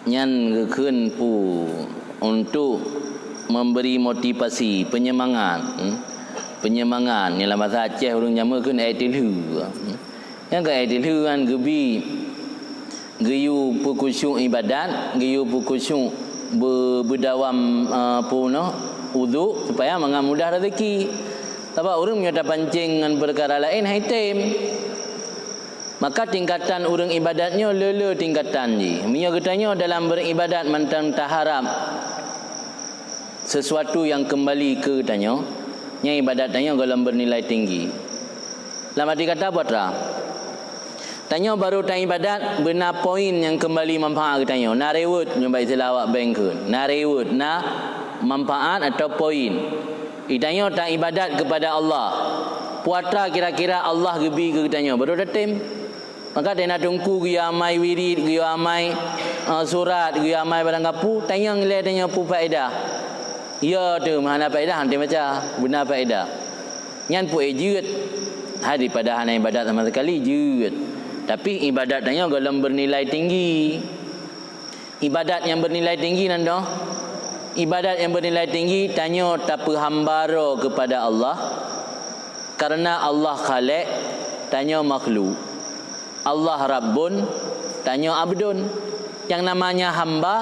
nyan gekeun pu untuk memberi motivasi, penyemangat. Penyemangat ni dalam bahasa Aceh urang nyamakeun aitilhu. Yang ke aitilhu kan gebi geyu pu khusyuk ibadat, geyu pu khusyuk berdawam puno wudu supaya mengamudah rezeki. Sebab urang nyata pancing dengan perkara lain haitim. Maka tingkatan urang ibadatnya lele tingkatan ji. Minyo katanya dalam beribadat mentang taharap sesuatu yang kembali ke katanya, nya ibadat tanya dalam bernilai tinggi. Dalam arti kata apa tra? Tanya baru tanya ibadat benar poin yang kembali manfaat katanya. Na reward nyoba istilah awak bengkeun. Na reward na manfaat atau poin. Itanya tak ibadat kepada Allah. Puatra kira-kira Allah gebi ke katanya. Baru datim. Maka dia nak tunggu dia amai wirid, dia amai surat, dia amai barang kapu, tanya nilai tanya pu faedah. Ya tu mana faedah nanti baca, benar faedah. Nyan pu ejut daripada hana ibadat sama sekali jut. Tapi ibadat tanya dalam bernilai tinggi. Ibadat yang bernilai tinggi nanda. Ibadat yang bernilai tinggi tanya tak hambara kepada Allah. Karena Allah Khaliq, tanya makhluk. Allah Rabbun, tanya abdun. Yang namanya hamba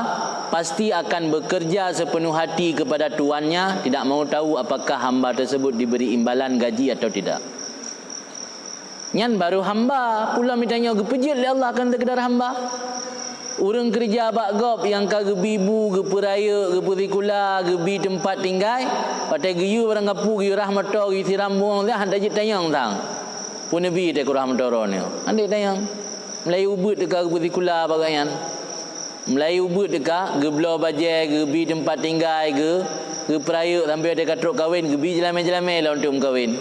pasti akan bekerja sepenuh hati kepada tuannya, tidak mau tahu apakah hamba tersebut diberi imbalan gaji atau tidak. Nyan baru hamba, pula mitanya gepejit oleh Allah akan sekedar hamba. Urang kerja abak gop yang ka gebibu, geperaya, geperikula, gebi tempat tinggal, patai geyu barang kapu, geyu rahmatah, geyu siram buang dah hantar tayang tang. Pun Nabi dia kurang mendorongnya. Andai tayang Melayu ubud dekat geperikula bagaian. Melayu ubud dekat geblo bajai, gebi tempat tinggal, geperaya sampai ada katruk kahwin, gebi jelame-jelame lah untuk kahwin.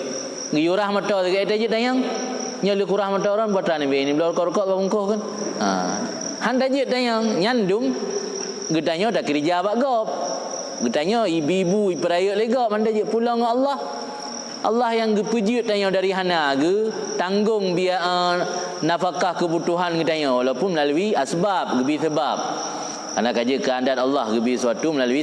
Geyu rahmatah dekat tayang. Nyalu kurang rahmatah orang buat Nabi ini belum korok bangkuh kan. Handa je tayang nyandum getanya dah kerja abak gop. Getanya ibu-ibu iperaya legap handa je pulang dengan Allah. Allah yang gepujut tanya dari hana ge tanggung biaya nafkah kebutuhan getanya walaupun melalui asbab gebi sebab. Anak kaji kehendak Allah gebi suatu melalui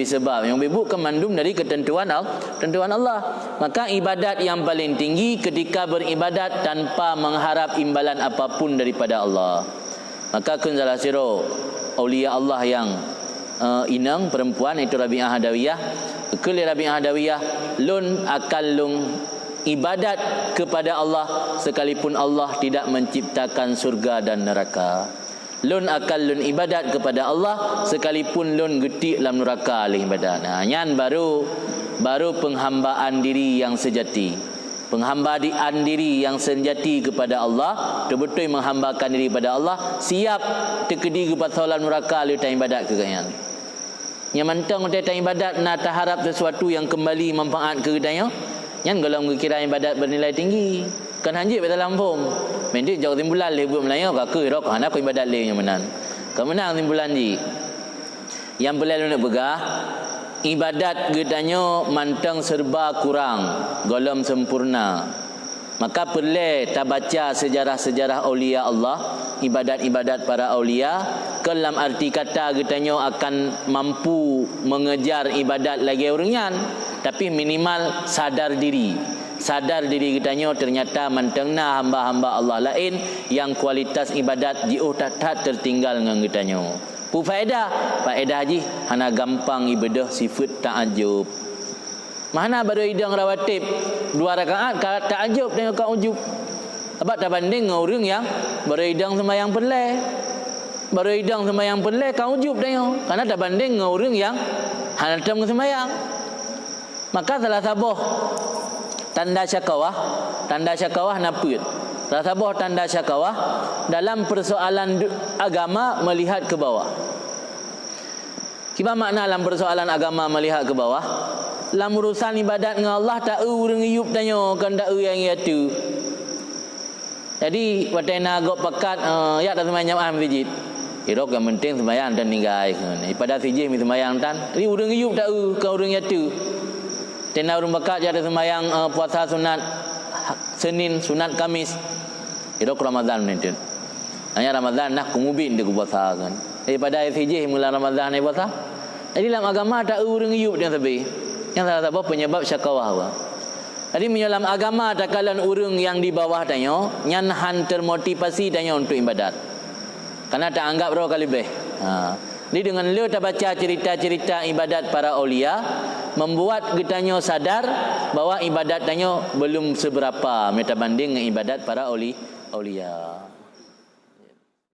sebab yang bukan mandum dari ketentuan Allah. Maka ibadat yang paling tinggi ketika beribadat tanpa mengharap imbalan apapun daripada Allah. Maka kun salah siro aulia Allah yang inang perempuan itu Rabi'ah Hadawiyah. Kuli Rabi'ah Hadawiyah lun akan lung ibadat kepada Allah sekalipun Allah tidak menciptakan surga dan neraka. Lun akan lun ibadat kepada Allah sekalipun lun getik dalam neraka alih ibadat. Nyan baru penghambaan diri yang sejati. Penghambaan diri yang sejati kepada Allah, betul-betul menghambakan diri kepada Allah, siap terkedi kepada solat neraka alih ibadat ke kanyan. Yang mantang untuk ibadat nak harap sesuatu yang kembali manfaat ke katanya. Yang kalau mengira ibadat bernilai tinggi kan hanjit pada lampung. Mendik jauh timbulan lebut Melayu kakak rok hana aku ibadat le yang menang. Kau menang timbulan ji. Yang boleh nak begah ibadat katanya mantang serba kurang, golom sempurna. Maka perlu kita baca sejarah-sejarah aulia Allah, ibadat-ibadat para aulia. Dalam arti kata katanya akan mampu mengejar ibadat lagi orangnya, tapi minimal sadar diri. Sadar diri katanya ternyata mantengna hamba-hamba Allah lain yang kualitas ibadat jauh tak tertinggal dengan katanya. Pu faedah haji hana gampang ibadah sifat ta'ajub. Mana baru hidang rawatib 2 rakaat ta'ajub tengok kau ujub. Sebab tak banding dengan orang yang baru hidang sembahyang pelai. Baru hidang sembahyang pelai kau ujub tengok. Karena tak banding dengan orang yang hantam sembahyang. Maka salah sabuh tanda syakawah naput. Salah sabuh tanda syakawah dalam persoalan agama melihat ke bawah. Kiba makna dalam persoalan agama melihat ke bawah? Dalam urusan ibadat dengan Allah tak urang iup tanya kan tak yang itu. Jadi watena gok pakat ya tak sembahyang jamaah masjid. Irok yang penting sembahyang dan ninggai. Pada sijih mi sembahyang tan. Jadi urang iup tak ke urang itu. Tena urang pakat ya ada sembahyang puasa sunat Senin, sunat Kamis. Irok Ramadan menit. Hanya Ramadan nak kumubin dia puasa kan. Daripada FJ mula Ramadan ni puasa. Jadi dalam agama tak urang yub yang tapi. Yang salah satu penyebab syakawah. Jadi dalam agama tak kalan urang yang di bawah tanya, nyanhan termotivasi tanya untuk ibadat. Karena tak anggap roh kali beh. Jadi dengan lu tak baca cerita-cerita ibadat para aulia, membuat kita sadar bahwa ibadat tanya belum seberapa meta banding dengan ibadat para aulia.